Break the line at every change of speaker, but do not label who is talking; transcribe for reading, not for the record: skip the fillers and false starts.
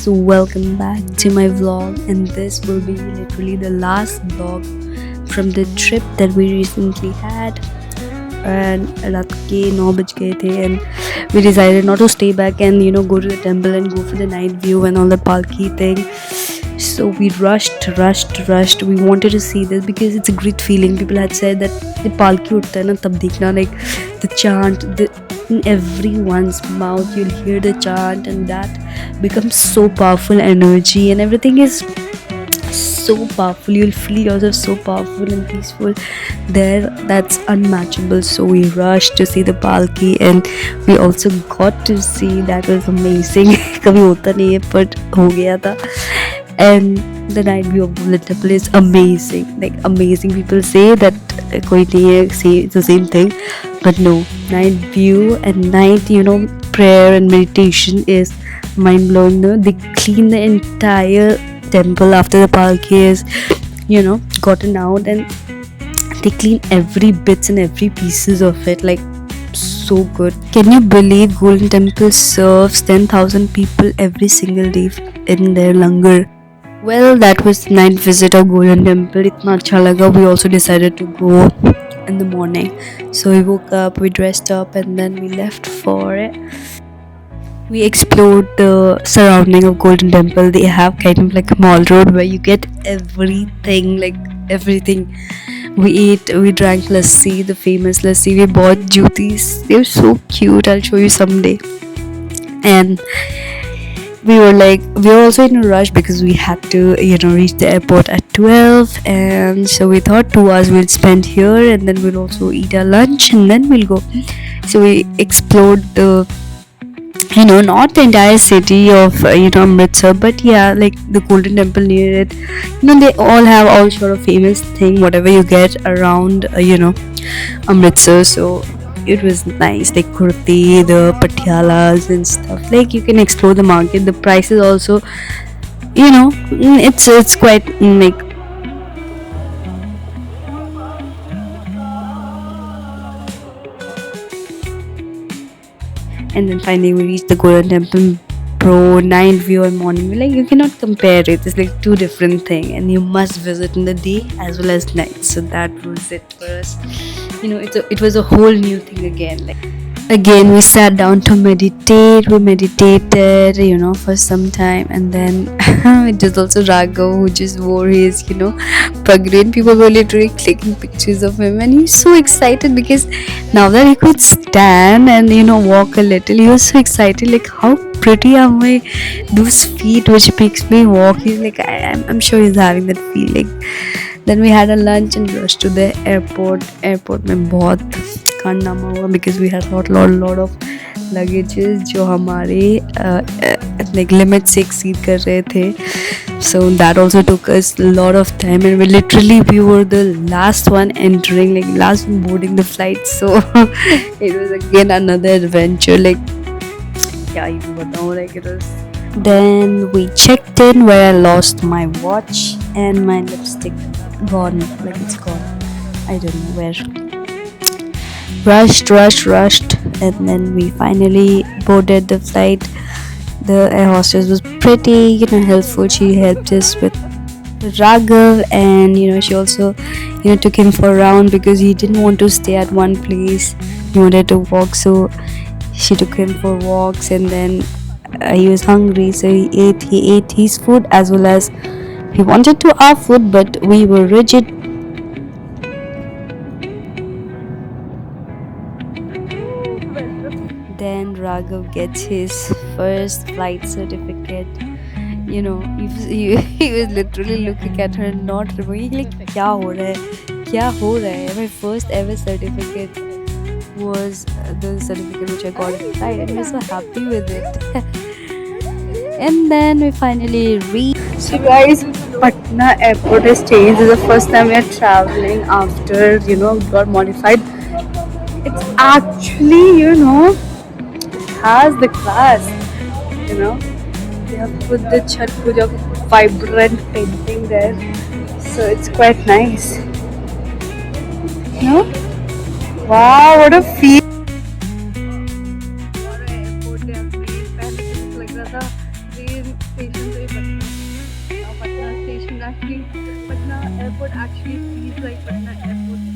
guys, welcome back to my vlog, and this will be literally the last vlog from the trip that we recently had. And रात के 9 बज गए थे, and we decided not to stay back and go to the temple and go for the night view and all the palki thing. So we rushed. We wanted to see this because it's a great feeling. People had said that the palki उठता है ना तब देखना, like the chant, in everyone's mouth you'll hear the chant, and that becomes so powerful energy, and everything is so powerful. You'll feel yourself so powerful and peaceful there. That's unmatchable. So we rushed to see the palki, and we also got to see. That was amazing. कभी होता नहीं है but हो गया था. And the night view of the temple is amazing, like amazing. People say that कोई नहीं है, it's the same thing, but no, night view and night prayer and meditation is mind blowing. They clean the entire temple after the palki is gotten out, and they clean every bits and every pieces of it, like so good. Can you believe Golden Temple serves 10,000 people every single day in their langar? Well, that was the night visit of Golden Temple. Itna acha laga. We also decided to go in the morning. So we woke up, we dressed up, and then we left for it. We explored the surrounding of Golden Temple. They have kind of like a mall road where you get everything, like everything. We ate, we drank lassi, the famous lassi. We bought jutis. They're so cute. I'll show you someday. And we were also in a rush because we had to reach the airport at 12, and so we thought 2 hours we'll spend here, and then we'll also eat our lunch, and then we'll go. So we explored the not the entire city of Amritsar, but yeah, like the Golden Temple near it. They all have all sort of famous thing whatever you get around Amritsar. So it was nice, like kurti, the patialas and stuff. Like you can explore the market. The prices also it's quite like and then finally we reached the Golden Temple. Bro, night view and morning view, like you cannot compare it. It's like two different things, and you must visit in the day as well as night. So that was it for us. It was a whole new thing again. Like again, we sat down to meditate. We meditated, for some time, and then it was also Raghav who just wore his, pagri. People were literally clicking pictures of him, and he's so excited because now that he could stand and walk a little, he was so excited. Like how pretty are my those feet, which makes me walk. He's like, I'm sure he's having that feeling. Then we had a lunch and rushed to the airport. में बहुत कारनामा हुआ because we had lot of luggages जो हमारे like limit से exceed कर रहे थे. So that also took us a lot of time, and we were the last one entering, like last one boarding the flight. So it was again another adventure. Like क्या ही बताऊँ, like it was. Then we checked in where I lost my watch and my lipstick gone, like it's gone. I don't know where. Rushed, and then we finally boarded the flight. The air hostess was pretty, helpful. She helped us with Raghav, and she also, took him for a round because he didn't want to stay at one place. He wanted to walk, so she took him for walks, and then he was hungry, so he ate his food as well as he wanted to our food, but we were rigid. Then Raghav gets his first flight certificate. He was literally looking at her, not removing, like क्या हो रहा है. My first ever certificate was the certificate which I got at flight, and I was so happy with it. And then we finally reached. So guys, Patna airport has changed. This is the first time we are traveling after got modified. It's actually has the class. They have put the Chhat Puja vibrant painting there, so it's quite nice. Wow, what a feel.
station से Patna. Patna station actually, Patna airport actually feels like Patna airport.